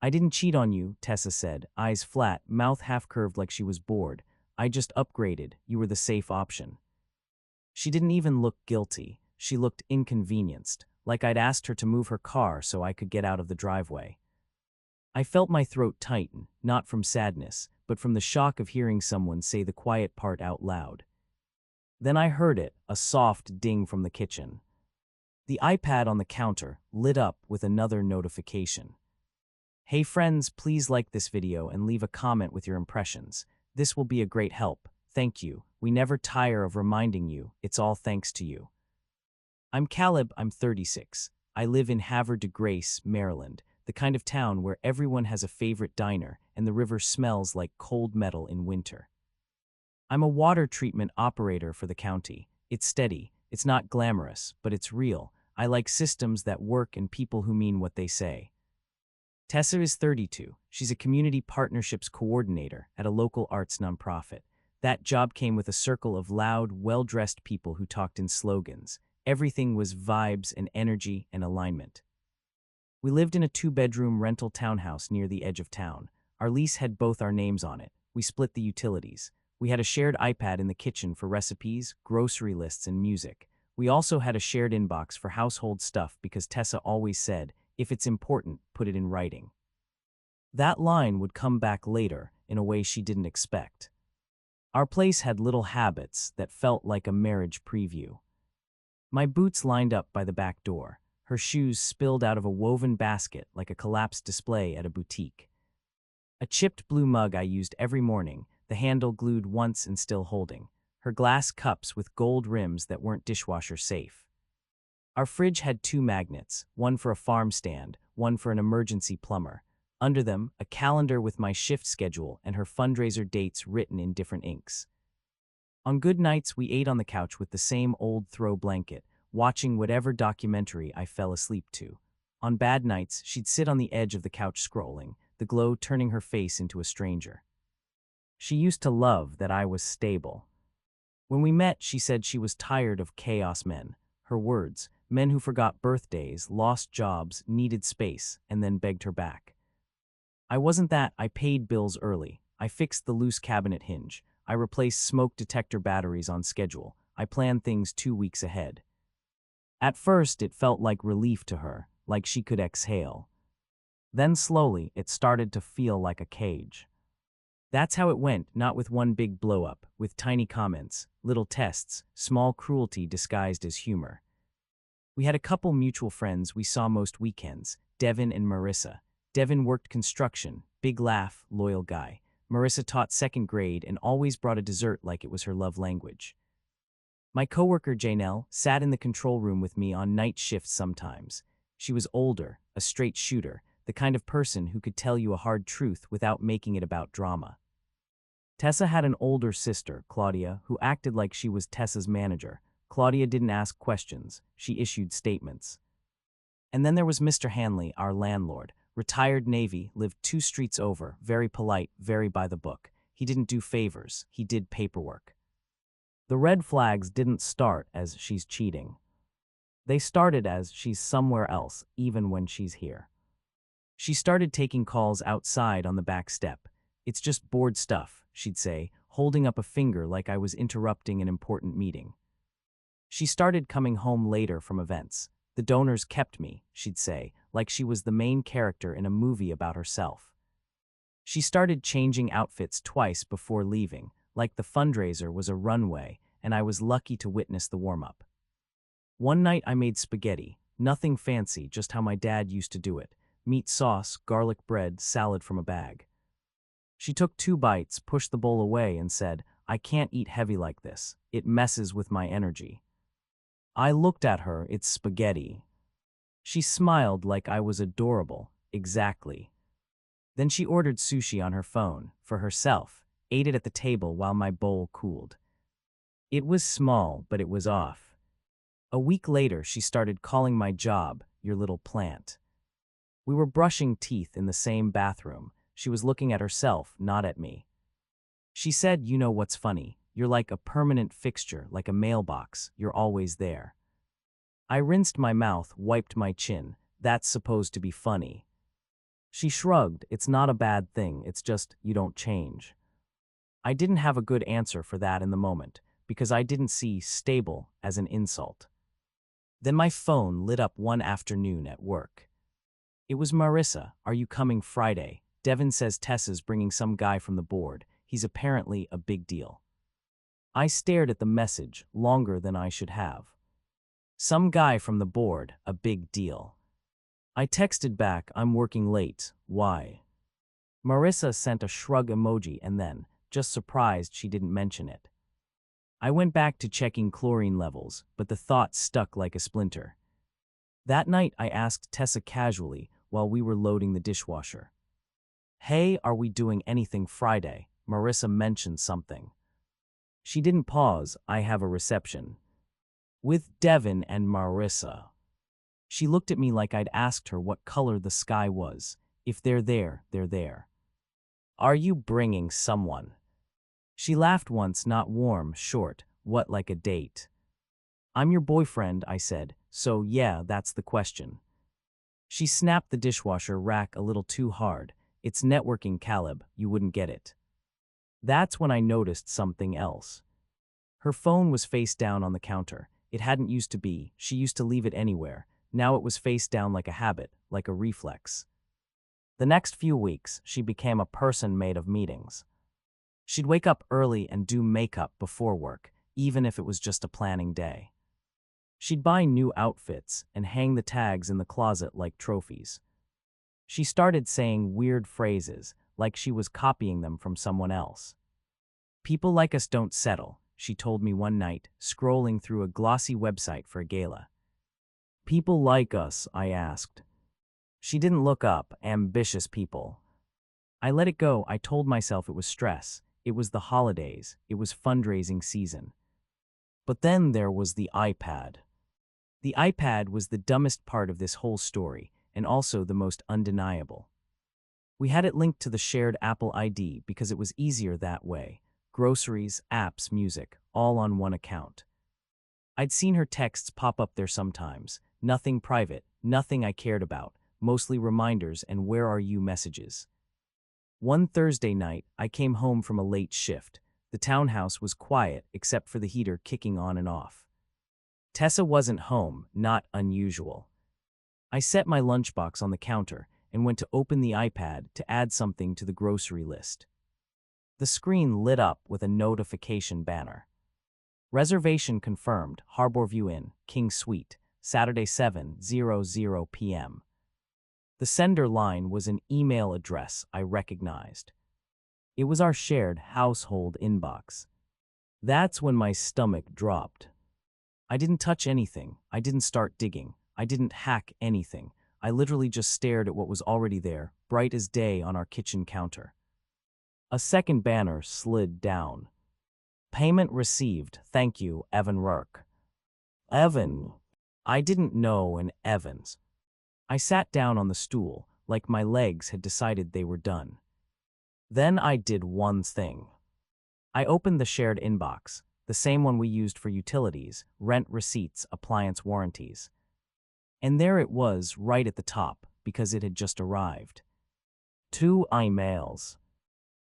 I didn't cheat on you, Tessa said, eyes flat, mouth half-curved like she was bored. I just upgraded. You were the safe option. She didn't even look guilty. She looked inconvenienced, like I'd asked her to move her car so I could get out of the driveway. I felt my throat tighten, not from sadness, but from the shock of hearing someone say the quiet part out loud. Then I heard it, a soft ding from the kitchen. The iPad on the counter lit up with another notification. Hey friends, please like this video and leave a comment with your impressions. This will be a great help. Thank you. We never tire of reminding you, it's all thanks to you. I'm Caleb, I'm 36. I live in Havre de Grace, Maryland, the kind of town where everyone has a favorite diner and the river smells like cold metal in winter. I'm a water treatment operator for the county. It's steady, it's not glamorous, but it's real. I like systems that work and people who mean what they say. Tessa is 32. She's a community partnerships coordinator at a local arts nonprofit. That job came with a circle of loud, well-dressed people who talked in slogans. Everything was vibes and energy and alignment. We lived in a 2-bedroom rental townhouse near the edge of town. Our lease had both our names on it. We split the utilities. We had a shared iPad in the kitchen for recipes, grocery lists, and music. We also had a shared inbox for household stuff because Tessa always said, if it's important, put it in writing. That line would come back later in a way she didn't expect. Our place had little habits that felt like a marriage preview. My boots lined up by the back door. Her shoes spilled out of a woven basket like a collapsed display at a boutique. A chipped blue mug I used every morning, the handle glued once and still holding. Her glass cups with gold rims that weren't dishwasher safe. Our fridge had 2 magnets, one for a farm stand, one for an emergency plumber. Under them, a calendar with my shift schedule and her fundraiser dates written in different inks. On good nights, we ate on the couch with the same old throw blanket, watching whatever documentary I fell asleep to. On bad nights, she'd sit on the edge of the couch scrolling, the glow turning her face into a stranger. She used to love that I was stable. When we met, she said she was tired of chaos men. Her words, men who forgot birthdays, lost jobs, needed space, and then begged her back. I wasn't that. I paid bills early. I fixed the loose cabinet hinge. I replaced smoke detector batteries on schedule. I planned things 2 weeks ahead. At first, it felt like relief to her, like she could exhale. Then slowly, it started to feel like a cage. That's how it went, not with one big blow-up, with tiny comments, little tests, small cruelty disguised as humor. We had a couple mutual friends we saw most weekends, Devin and Marissa. Devin worked construction, big laugh, loyal guy. Marissa taught 2nd grade and always brought a dessert like it was her love language. My coworker Janelle sat in the control room with me on night shifts sometimes. She was older, a straight shooter, the kind of person who could tell you a hard truth without making it about drama. Tessa had an older sister, Claudia, who acted like she was Tessa's manager. Claudia didn't ask questions, she issued statements. And then there was Mr. Hanley, our landlord. Retired Navy, lived 2 streets over, very polite, very by the book. He didn't do favors, he did paperwork. The red flags didn't start as she's cheating. They started as she's somewhere else, even when she's here. She started taking calls outside on the back step. It's just board stuff, she'd say, holding up a finger like I was interrupting an important meeting. She started coming home later from events. The donors kept me, she'd say, like she was the main character in a movie about herself. She started changing outfits twice before leaving, like the fundraiser was a runway, and I was lucky to witness the warm-up. One night I made spaghetti, nothing fancy, just how my dad used to do it. Meat sauce, garlic bread, salad from a bag. She took 2 bites, pushed the bowl away, and said, I can't eat heavy like this. It messes with my energy. I looked at her, it's spaghetti. She smiled like I was adorable, exactly. Then she ordered sushi on her phone, for herself, ate it at the table while my bowl cooled. It was small, but it was off. A week later, she started calling my job, your little plant. We were brushing teeth in the same bathroom. She was looking at herself, not at me. She said, you know what's funny? You're like a permanent fixture, like a mailbox. You're always there. I rinsed my mouth, wiped my chin. That's supposed to be funny. She shrugged. It's not a bad thing, it's just you don't change. I didn't have a good answer for that in the moment, because I didn't see stable as an insult. Then my phone lit up one afternoon at work. It was Marissa. Are you coming Friday? Devin says Tessa's bringing some guy from the board. He's apparently a big deal. I stared at the message longer than I should have. Some guy from the board, a big deal. I texted back, I'm working late. Why? Marissa sent a shrug emoji and then, just surprised she didn't mention it. I went back to checking chlorine levels, but the thought stuck like a splinter. That night I asked Tessa casually while we were loading the dishwasher. Hey, are we doing anything Friday? Marissa mentioned something. She didn't pause. I have a reception. With Devin and Marissa. She looked at me like I'd asked her what color the sky was. If they're there, they're there. Are you bringing someone? She laughed once, not warm, short. What, like a date? I'm your boyfriend, I said, so yeah, that's the question. She snapped the dishwasher rack a little too hard. It's networking, Caleb, you wouldn't get it. That's when I noticed something else. Her phone was face down on the counter. It hadn't used to be. She used to leave it anywhere. Now it was face down like a habit, like a reflex. The next few weeks, she became a person made of meetings. She'd wake up early and do makeup before work, even if it was just a planning day. She'd buy new outfits and hang the tags in the closet like trophies. She started saying weird phrases, like she was copying them from someone else. People like us don't settle, she told me one night, scrolling through a glossy website for a gala. People like us, I asked. She didn't look up. Ambitious people. I let it go. I told myself it was stress. It was the holidays. It was fundraising season. But then there was the iPad. The iPad was the dumbest part of this whole story, and also the most undeniable. We had it linked to the shared Apple ID because it was easier that way. Groceries, apps, music, all on one account. I'd seen her texts pop up there sometimes. Nothing private, nothing I cared about, mostly reminders and where are you messages. One Thursday night, I came home from a late shift. The townhouse was quiet except for the heater kicking on and off. Tessa wasn't home, not unusual. I set my lunchbox on the counter and went to open the iPad to add something to the grocery list. The screen lit up with a notification banner. Reservation confirmed, Harborview Inn, King Suite, Saturday 7:00 p.m. The sender line was an email address I recognized. It was our shared household inbox. That's when my stomach dropped. I didn't touch anything. I didn't start digging. I didn't hack anything. I literally just stared at what was already there, bright as day on our kitchen counter. A second banner slid down. Payment received. Thank you, Evan Rourke. Evan. I didn't know an Evans. I sat down on the stool, like my legs had decided they were done. Then I did one thing. I opened the shared inbox, the same one we used for utilities, rent receipts, appliance warranties. And there it was, right at the top, because it had just arrived. 2 emails.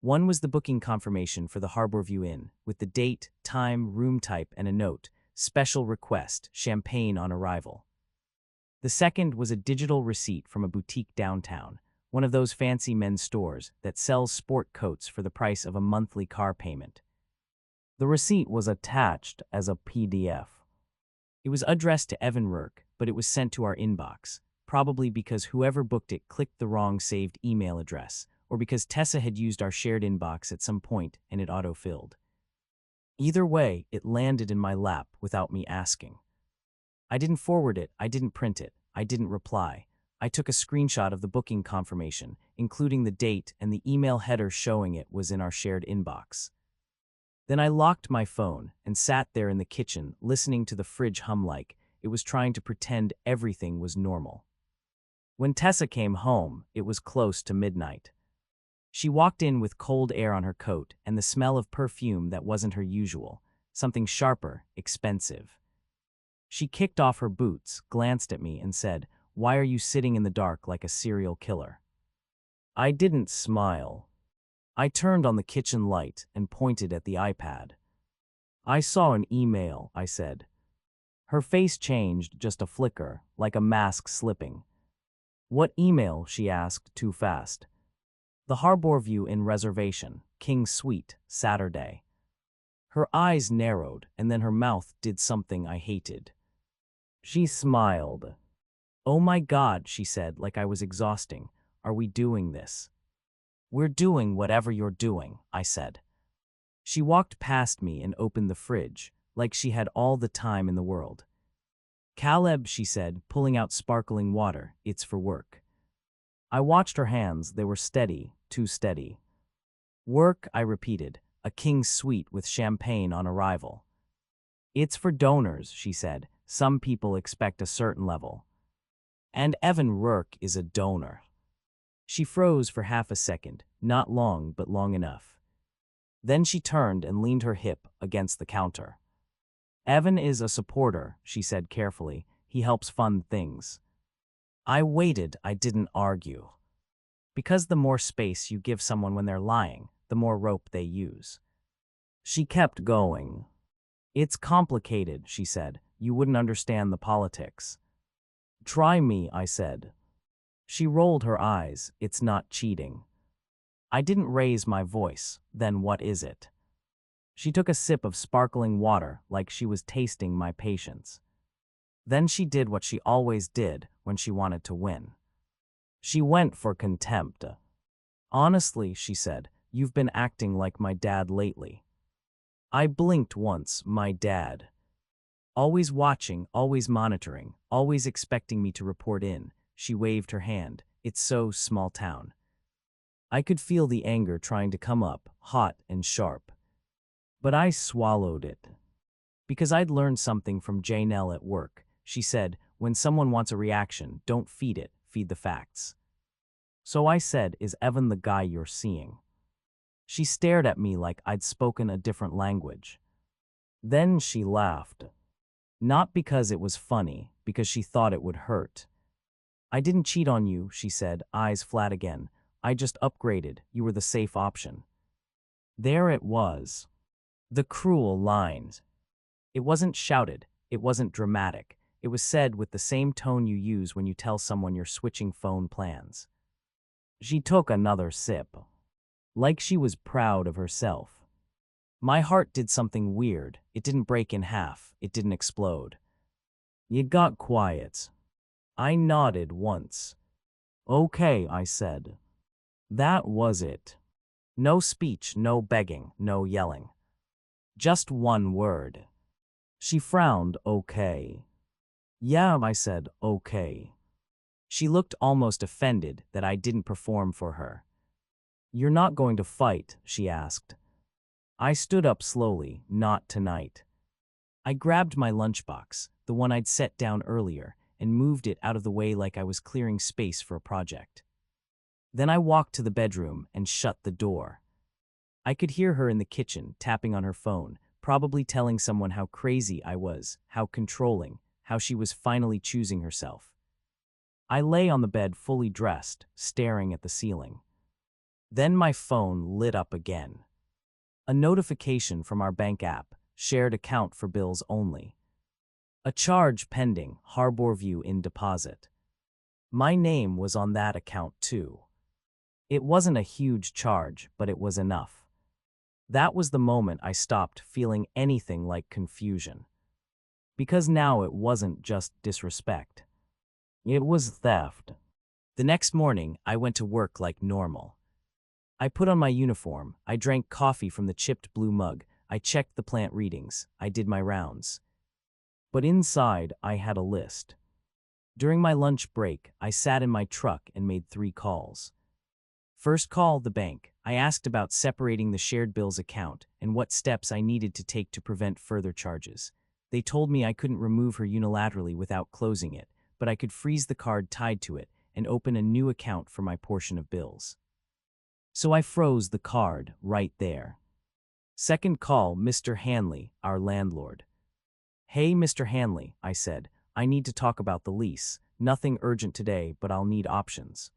One was the booking confirmation for the Harborview Inn, with the date, time, room type, and a note, special request, champagne on arrival. The second was a digital receipt from a boutique downtown, one of those fancy men's stores that sells sport coats for the price of a monthly car payment. The receipt was attached as a PDF. It was addressed to Evan Rourke, but it was sent to our inbox, probably because whoever booked it clicked the wrong saved email address, or because Tessa had used our shared inbox at some point and it auto-filled. Either way, it landed in my lap without me asking. I didn't forward it, I didn't print it, I didn't reply. I took a screenshot of the booking confirmation, including the date, and the email header showing it was in our shared inbox. Then I locked my phone and sat there in the kitchen, listening to the fridge hum like it was trying to pretend everything was normal. When Tessa came home, it was close to midnight. She walked in with cold air on her coat and the smell of perfume that wasn't her usual, something sharper, expensive. She kicked off her boots, glanced at me, and said, "Why are you sitting in the dark like a serial killer?" I didn't smile. I turned on the kitchen light and pointed at the iPad. I saw an email, I said. Her face changed just a flicker, like a mask slipping. What email? She asked, too fast. The Harborview Inn reservation, King's Suite, Saturday. Her eyes narrowed, and then her mouth did something I hated. She smiled. Oh my God, she said, like I was exhausting. Are we doing this? We're doing whatever you're doing, I said. She walked past me and opened the fridge, like she had all the time in the world. Caleb, she said, pulling out sparkling water, it's for work. I watched her hands, they were steady, too steady. Work, I repeated, a king's suite with champagne on arrival. It's for donors, she said. Some people expect a certain level. And Evan Rourke is a donor. She froze for half a second, not long, but long enough. Then she turned and leaned her hip against the counter. Evan is a supporter, she said carefully. He helps fund things. I waited, I didn't argue. Because the more space you give someone when they're lying, the more rope they use. She kept going. It's complicated, she said. You wouldn't understand the politics. Try me, I said. She rolled her eyes. It's not cheating. I didn't raise my voice. Then what is it? She took a sip of sparkling water like she was tasting my patience. Then she did what she always did when she wanted to win. She went for contempt. Honestly, she said, you've been acting like my dad lately. I blinked once, my dad. Always watching, always monitoring, always expecting me to report in. She waved her hand. It's so small town. I could feel the anger trying to come up, hot and sharp. But I swallowed it. Because I'd learned something from Janelle at work. She said, when someone wants a reaction, don't feed it, feed the facts. So I said, is Evan the guy you're seeing? She stared at me like I'd spoken a different language. Then she laughed. Not because it was funny, because she thought it would hurt. I didn't cheat on you, she said, eyes flat again. I just upgraded. You were the safe option. There it was. The cruel lines. It wasn't shouted. It wasn't dramatic. It was said with the same tone you use when you tell someone you're switching phone plans. She took another sip. Like she was proud of herself. My heart did something weird. It didn't break in half. It didn't explode. It got quiet. I nodded once. Okay, I said. That was it. No speech, no begging, no yelling. Just one word. She frowned, okay. Yeah, I said, okay. She looked almost offended that I didn't perform for her. You're not going to fight, she asked. I stood up slowly, not tonight. I grabbed my lunchbox, the one I'd set down earlier, and moved it out of the way like I was clearing space for a project. Then I walked to the bedroom and shut the door. I could hear her in the kitchen, tapping on her phone, probably telling someone how crazy I was, how controlling, how she was finally choosing herself. I lay on the bed fully dressed, staring at the ceiling. Then my phone lit up again. A notification from our bank app, shared account for bills only. A charge pending, Harborview in deposit. My name was on that account too. It wasn't a huge charge, but it was enough. That was the moment I stopped feeling anything like confusion. Because now it wasn't just disrespect. It was theft. The next morning, I went to work like normal. I put on my uniform, I drank coffee from the chipped blue mug, I checked the plant readings, I did my rounds. But inside, I had a list. During my lunch break, I sat in my truck and made 3 calls. First call, the bank. I asked about separating the shared bills account and what steps I needed to take to prevent further charges. They told me I couldn't remove her unilaterally without closing it, but I could freeze the card tied to it and open a new account for my portion of bills. So I froze the card right there. Second call, Mr. Hanley, our landlord. Hey, Mr. Hanley, I said, I need to talk about the lease. Nothing urgent today, but I'll need options.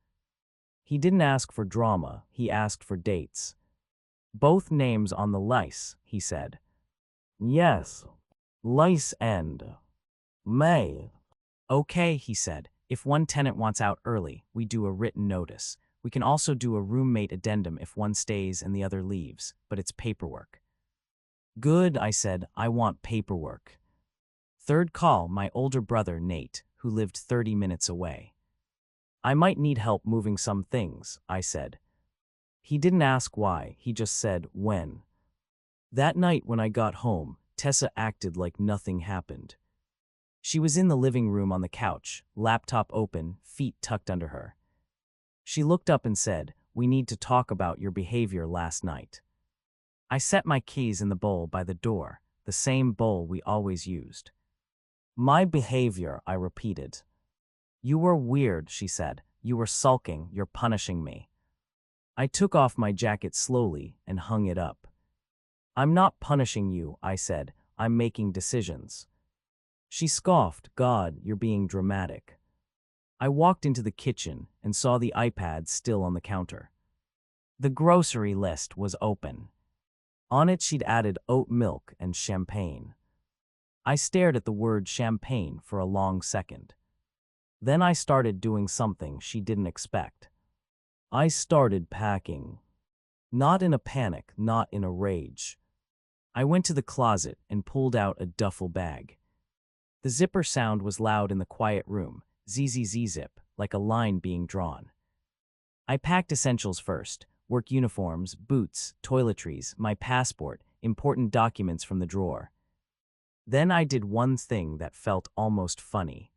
He didn't ask for drama, he asked for dates. Both names on the lice, he said. Yes. Lice and May. Okay, he said. If one tenant wants out early, we do a written notice. We can also do a roommate addendum if one stays and the other leaves, but it's paperwork. Good, I said. I want paperwork. Third call, my older brother, Nate, who lived 30 minutes away. I might need help moving some things, I said. He didn't ask why, he just said when. That night when I got home, Tessa acted like nothing happened. She was in the living room on the couch, laptop open, feet tucked under her. She looked up and said, "We need to talk about your behavior last night." I set my keys in the bowl by the door, the same bowl we always used. My behavior, I repeated. You were weird, she said. You were sulking, you're punishing me. I took off my jacket slowly and hung it up. I'm not punishing you, I said. I'm making decisions. She scoffed, God, you're being dramatic. I walked into the kitchen and saw the iPad still on the counter. The grocery list was open. On it she'd added oat milk and champagne. I stared at the word champagne for a long second. Then I started doing something she didn't expect. I started packing. Not in a panic, not in a rage. I went to the closet and pulled out a duffel bag. The zipper sound was loud in the quiet room, zzz-zip, like a line being drawn. I packed essentials first, work uniforms, boots, toiletries, my passport, important documents from the drawer. Then I did one thing that felt almost funny.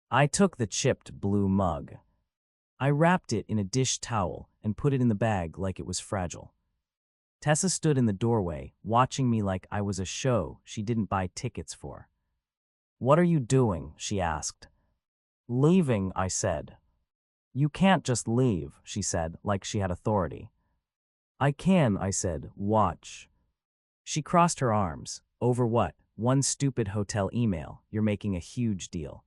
I took the chipped blue mug. I wrapped it in a dish towel and put it in the bag like it was fragile. Tessa stood in the doorway, watching me like I was a show she didn't buy tickets for. What are you doing? She asked. Leaving, I said. You can't just leave, she said, like she had authority. I can, I said. Watch. She crossed her arms. Over what? One stupid hotel email. You're making a huge deal.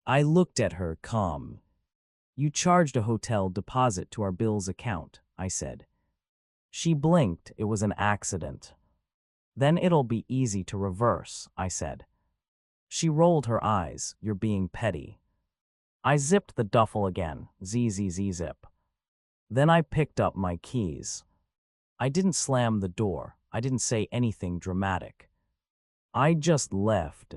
I looked at her, calm. You charged a hotel deposit to our Bill's account, I said. She blinked. It was an accident. Then it'll be easy to reverse, I said. She rolled her eyes. You're being petty. I zipped the duffel again. Zip. Then I picked up my keys. I didn't slam the door. I didn't say anything dramatic. I just left.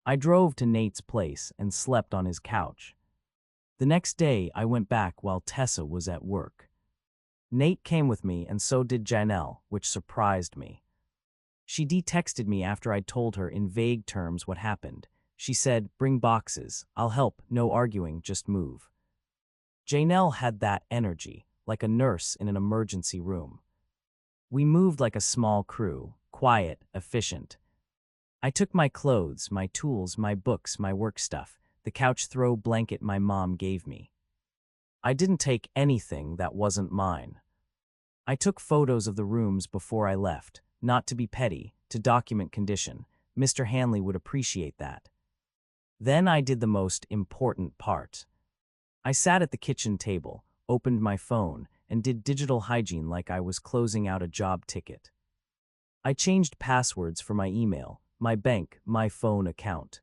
I drove to Nate's place and slept on his couch. The next day, I went back while Tessa was at work. Nate came with me and so did Janelle, which surprised me. She de-texted me after I'd told her in vague terms what happened. She said, bring boxes, I'll help, no arguing, just move. Janelle had that energy, like a nurse in an emergency room. We moved like a small crew, quiet, efficient. I took my clothes, my tools, my books, my work stuff, the couch throw blanket my mom gave me. I didn't take anything that wasn't mine. I took photos of the rooms before I left, not to be petty, to document condition. Mr. Hanley would appreciate that. Then I did the most important part. I sat at the kitchen table, opened my phone, and did digital hygiene like I was closing out a job ticket. I changed passwords for my email, my bank, my phone account.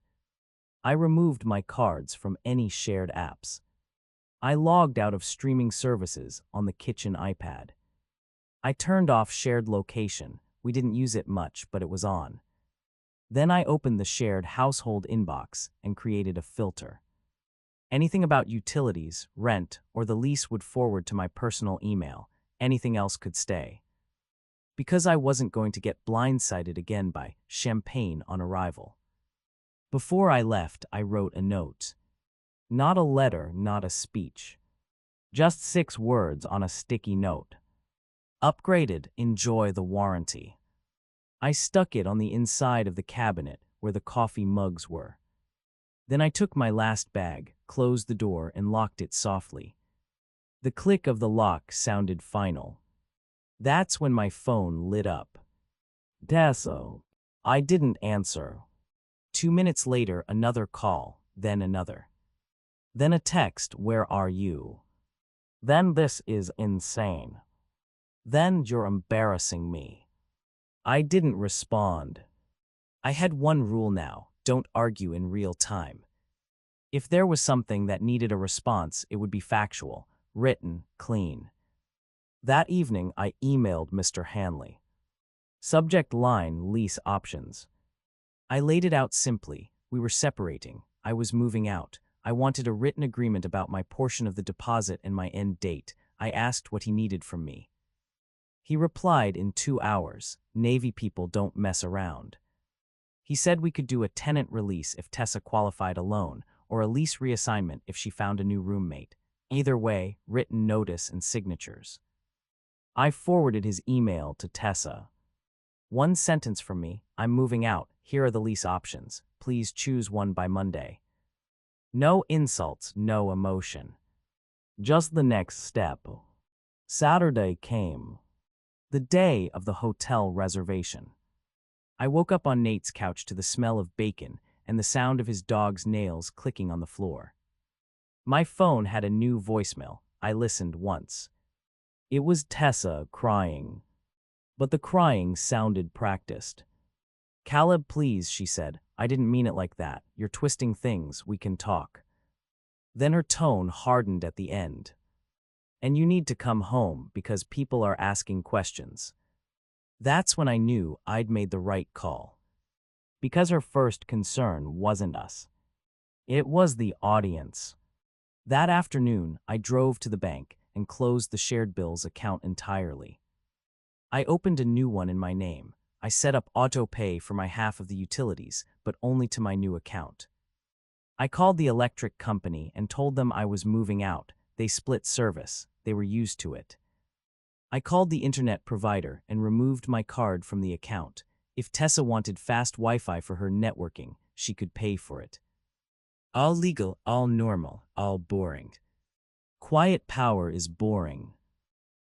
I removed my cards from any shared apps. I logged out of streaming services on the kitchen iPad. I turned off shared location. We didn't use it much, but it was on. Then I opened the shared household inbox and created a filter. Anything about utilities, rent, or the lease would forward to my personal email. Anything else could stay. Because I wasn't going to get blindsided again by champagne on arrival. Before I left, I wrote a note. Not a letter, not a speech. Just 6 words on a sticky note. Upgraded, enjoy the warranty. I stuck it on the inside of the cabinet where the coffee mugs were. Then I took my last bag, closed the door, and locked it softly. The click of the lock sounded final. That's when my phone lit up. Tessa. I didn't answer. 2 minutes later, another call, then another. Then a text, where are you? Then this is insane. Then you're embarrassing me. I didn't respond. I had one rule now: don't argue in real time. If there was something that needed a response, it would be factual, written, clean. That evening, I emailed Mr. Hanley. Subject line: lease options. I laid it out simply. We were separating. I was moving out. I wanted a written agreement about my portion of the deposit and my end date. I asked what he needed from me. He replied in 2 hours. Navy people don't mess around. He said we could do a tenant release if Tessa qualified a loan, or a lease reassignment if she found a new roommate. Either way, written notice and signatures. I forwarded his email to Tessa. One sentence from me: I'm moving out. Here are the lease options. Please choose one by Monday. No insults, no emotion. Just the next step. Saturday came. The day of the hotel reservation. I woke up on Nate's couch to the smell of bacon and the sound of his dog's nails clicking on the floor. My phone had a new voicemail. I listened once. It was Tessa crying. But the crying sounded practiced. "Caleb, please," she said. "I didn't mean it like that. You're twisting things. We can talk." Then her tone hardened at the end. "And you need to come home because people are asking questions." That's when I knew I'd made the right call. Because her first concern wasn't us. It was the audience. That afternoon, I drove to the bank and closed the shared bills account entirely. I opened a new one in my name. I set up auto pay for my half of the utilities, but only to my new account. I called the electric company and told them I was moving out. They split service. They were used to it. I called the internet provider and removed my card from the account. If Tessa wanted fast Wi-Fi for her networking, she could pay for it. All legal, all normal, all boring. Quiet power is boring.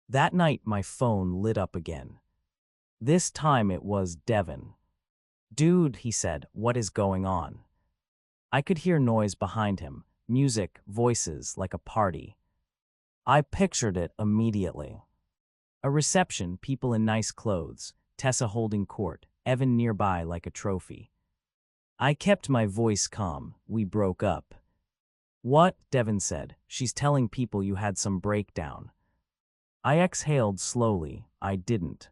That night, my phone lit up again. This time it was Devin. "Dude," he said, "what is going on?" I could hear noise behind him, music, voices, like a party. I pictured it immediately. A reception, people in nice clothes, Tessa holding court, Evan nearby like a trophy. I kept my voice calm. We broke up. "What?" Devin said. "She's telling people you had some breakdown." I exhaled slowly. I didn't.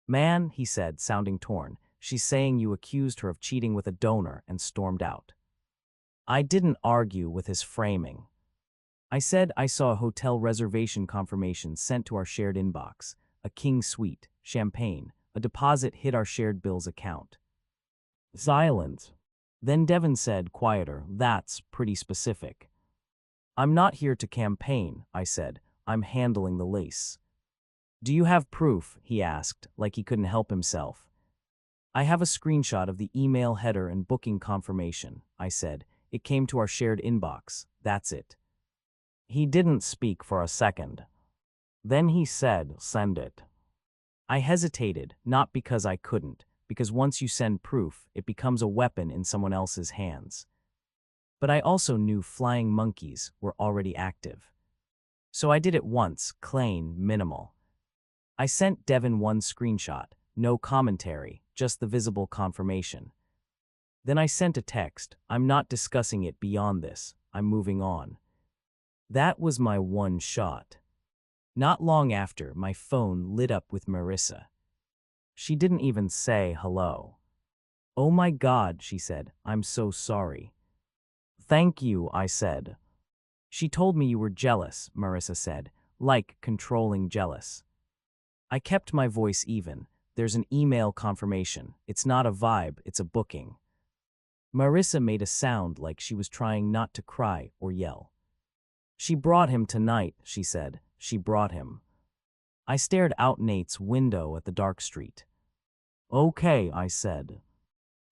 "Man," he said, sounding torn, "she's saying you accused her of cheating with a donor," and stormed out. I didn't argue with his framing. I said I saw a hotel reservation confirmation sent to our shared inbox, a king suite, champagne, a deposit hit our shared bills account. Silence. Then Devin said, quieter, "That's pretty specific." "I'm not here to campaign," I said. "I'm handling the lease." "Do you have proof?" he asked, like he couldn't help himself. "I have a screenshot of the email header and booking confirmation," I said. "It came to our shared inbox. That's it." He didn't speak for a second. Then he said, "Send it." I hesitated, not because I couldn't, because once you send proof, it becomes a weapon in someone else's hands. But I also knew flying monkeys were already active. So I did it once, clean, minimal. I sent Devin one screenshot, no commentary, just the visible confirmation. Then I sent a text: "I'm not discussing it beyond this. I'm moving on." That was my one shot. Not long after, my phone lit up with Marissa. She didn't even say hello. "Oh my God," she said, "I'm so sorry." "Thank you," I said. "She told me you were jealous," Marissa said, like controlling jealous. I kept my voice even. "There's an email confirmation. It's not a vibe, it's a booking." Marissa made a sound like she was trying not to cry or yell. "She brought him tonight," she said. "She brought him." I stared out Nate's window at the dark street. "Okay," I said.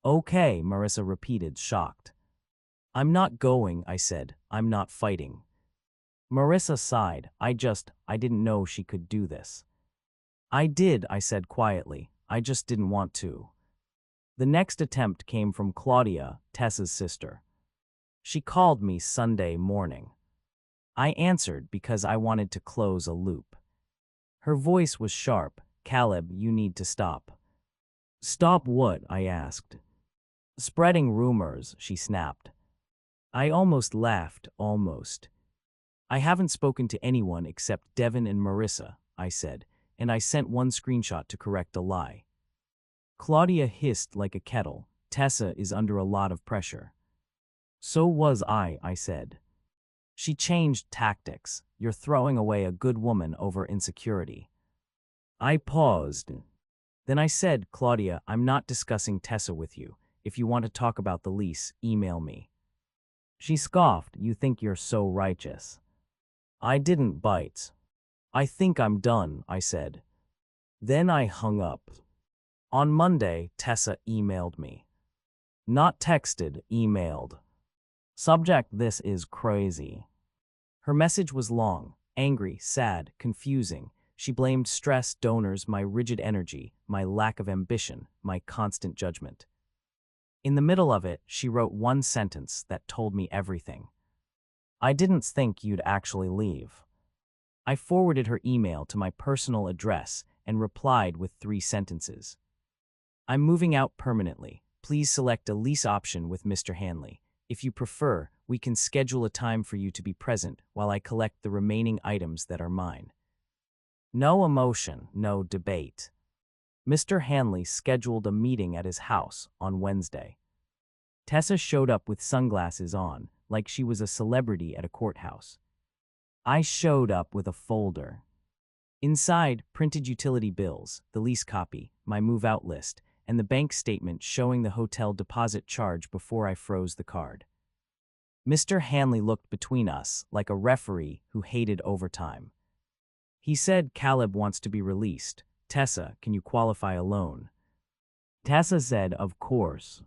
"Okay," Marissa repeated, shocked. "I'm not going," I said. "I'm not fighting." Marissa sighed. I didn't know she could do this." "I did," I said quietly. "I just didn't want to." The next attempt came from Claudia, Tessa's sister. She called me Sunday morning. I answered because I wanted to close a loop. Her voice was sharp. Caleb, you need to stop. Stop what? I asked. Spreading rumors, she snapped. I almost laughed, almost. I haven't spoken to anyone except Devin and Marissa, I said, and I sent one screenshot to correct a lie. Claudia hissed like a kettle. Tessa is under a lot of pressure. So was I said. She changed tactics. You're throwing away a good woman over insecurity. I paused. Then I said, Claudia, I'm not discussing Tessa with you. If you want to talk about the lease, email me. She scoffed. You think you're so righteous. I didn't bite. I think I'm done, I said. Then I hung up. On Monday, Tessa emailed me. Not texted, emailed. Subject: this is crazy. Her message was long, angry, sad, confusing. She blamed stress, donors, my rigid energy, my lack of ambition, my constant judgment. In the middle of it, she wrote one sentence that told me everything. I didn't think you'd actually leave. I forwarded her email to my personal address and replied with 3 sentences. I'm moving out permanently. Please select a lease option with Mr. Hanley. If you prefer, we can schedule a time for you to be present while I collect the remaining items that are mine. No emotion, no debate. Mr. Hanley scheduled a meeting at his house on Wednesday. Tessa showed up with sunglasses on, like she was a celebrity at a courthouse. I showed up with a folder. Inside, printed utility bills, the lease copy, my move-out list, and the bank statement showing the hotel deposit charge before I froze the card. Mr. Hanley looked between us like a referee who hated overtime. He said, Caleb wants to be released. Tessa, can you qualify a loan? Tessa said, of course.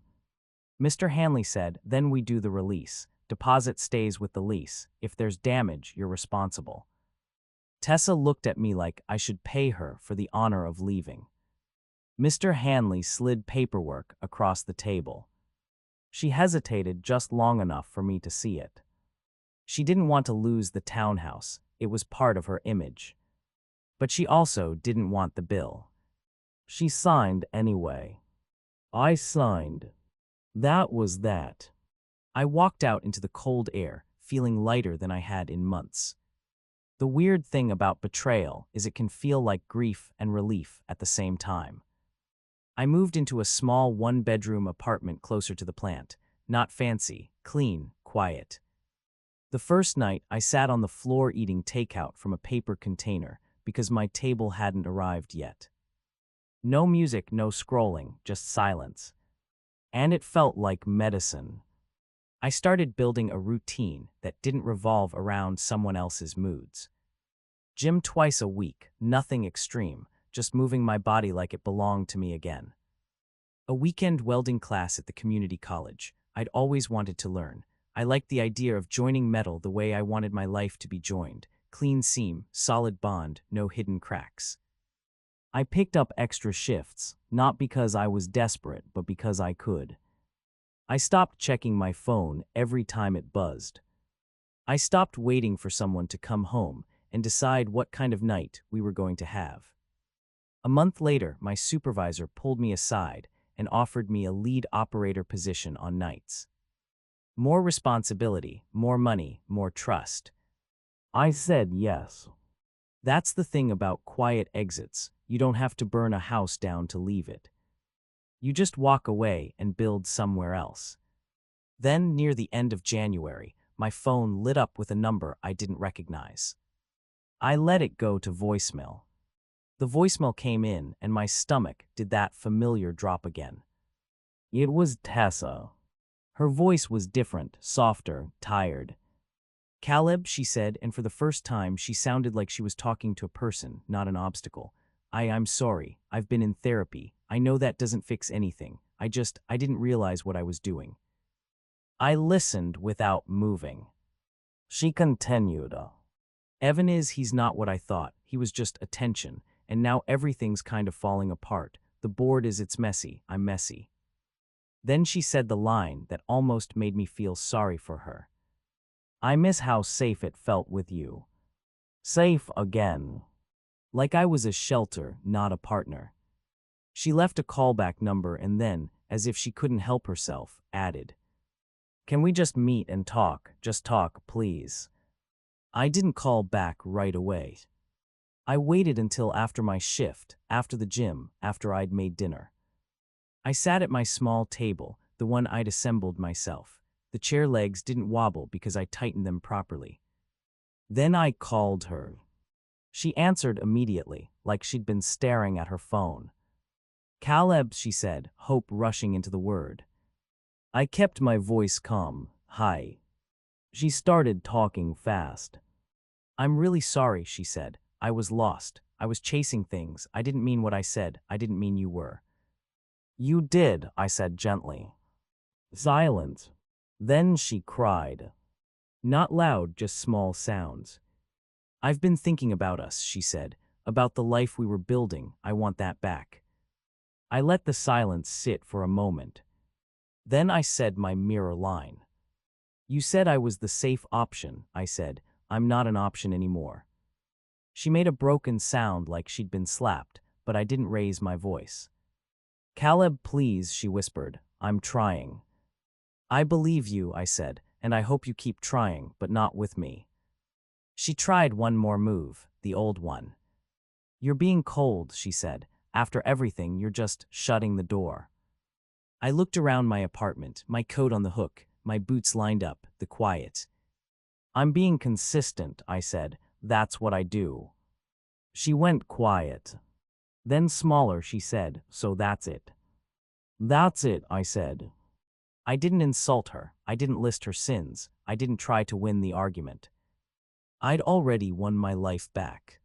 Mr. Hanley said, then we do the release. Deposit stays with the lease. If there's damage, you're responsible. Tessa looked at me like I should pay her for the honor of leaving. Mr. Hanley slid paperwork across the table. She hesitated just long enough for me to see it. She didn't want to lose the townhouse. It was part of her image. But she also didn't want the bill. She signed anyway. I signed. That was that. I walked out into the cold air, feeling lighter than I had in months. The weird thing about betrayal is it can feel like grief and relief at the same time. I moved into a small 1-bedroom apartment closer to the plant. Not fancy, clean, quiet. The first night, I sat on the floor eating takeout from a paper container because my table hadn't arrived yet. No music, no scrolling, just silence. And it felt like medicine. I started building a routine that didn't revolve around someone else's moods. Gym twice a week, nothing extreme, just moving my body like it belonged to me again. A weekend welding class at the community college. I'd always wanted to learn. I liked the idea of joining metal the way I wanted my life to be joined. Clean seam, solid bond, no hidden cracks. I picked up extra shifts, not because I was desperate, but because I could. I stopped checking my phone every time it buzzed. I stopped waiting for someone to come home and decide what kind of night we were going to have. A month later, my supervisor pulled me aside and offered me a lead operator position on nights. More responsibility, more money, more trust. I said yes. That's the thing about quiet exits. You don't have to burn a house down to leave it. You just walk away and build somewhere else. Then, near the end of January, my phone lit up with a number I didn't recognize. I let it go to voicemail. The voicemail came in, and my stomach did that familiar drop again. It was Tessa. Her voice was different, softer, tired. Caleb, she said, and for the first time, she sounded like she was talking to a person, not an obstacle. I'm sorry. I've been in therapy. I know that doesn't fix anything. I didn't realize what I was doing. I listened without moving. She continued. He's not what I thought. He was just attention, and now everything's kind of falling apart. The board is it's messy. I'm messy. Then she said the line that almost made me feel sorry for her. I miss how safe it felt with you. Safe again. Like I was a shelter, not a partner. She left a callback number and then, as if she couldn't help herself, added, "Can we just meet and talk? Just talk, please." I didn't call back right away. I waited until after my shift, after the gym, after I'd made dinner. I sat at my small table, the one I'd assembled myself. The chair legs didn't wobble because I tightened them properly. Then I called her. She answered immediately, like she'd been staring at her phone. "Caleb," she said, hope rushing into the word. I kept my voice calm. "Hi." She started talking fast. "I'm really sorry," she said. "I was lost. I was chasing things. I didn't mean what I said. I didn't mean you were." "You did," I said gently. Silence. Then she cried. Not loud, just small sounds. "I've been thinking about us," she said, "about the life we were building. I want that back." I let the silence sit for a moment. Then I said my mirror line. "You said I was the safe option," I said. "I'm not an option anymore." She made a broken sound like she'd been slapped, but I didn't raise my voice. "Caleb, please," she whispered. "I'm trying." "I believe you," I said, "and I hope you keep trying, but not with me." She tried one more move, the old one. "You're being cold," she said. "After everything, you're just shutting the door." I looked around my apartment, my coat on the hook, my boots lined up, the quiet. "I'm being consistent," I said. "That's what I do." She went quiet. Then smaller, she said, "So that's it." "That's it," I said. I didn't insult her. I didn't list her sins. I didn't try to win the argument. I'd already won my life back.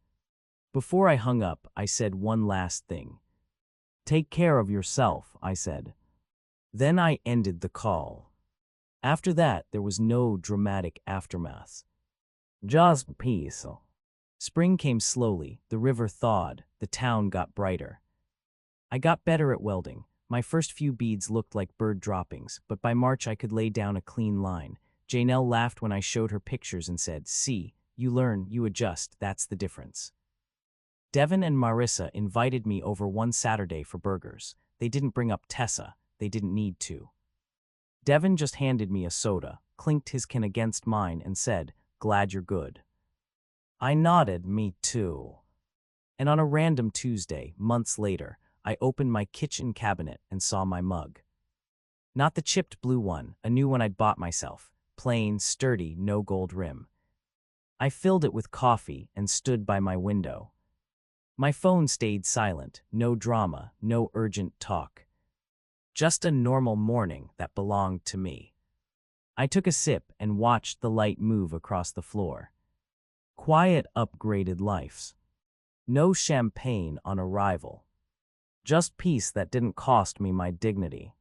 Before I hung up, I said one last thing. "Take care of yourself," I said. Then I ended the call. After that, there was no dramatic aftermath. Just peace. Spring came slowly, the river thawed, the town got brighter. I got better at welding. My first few beads looked like bird droppings, but by March I could lay down a clean line. Janelle laughed when I showed her pictures and said, "See, you learn, you adjust, that's the difference." Devin and Marissa invited me over one Saturday for burgers. They didn't bring up Tessa. They didn't need to. Devin just handed me a soda, clinked his can against mine, and said, "Glad you're good." I nodded, "Me too." And on a random Tuesday, months later, I opened my kitchen cabinet and saw my mug. Not the chipped blue one, a new one I'd bought myself, plain, sturdy, no gold rim. I filled it with coffee and stood by my window. My phone stayed silent, no drama, no urgent talk. Just a normal morning that belonged to me. I took a sip and watched the light move across the floor. Quiet, upgraded lives. No champagne on arrival. Just peace that didn't cost me my dignity.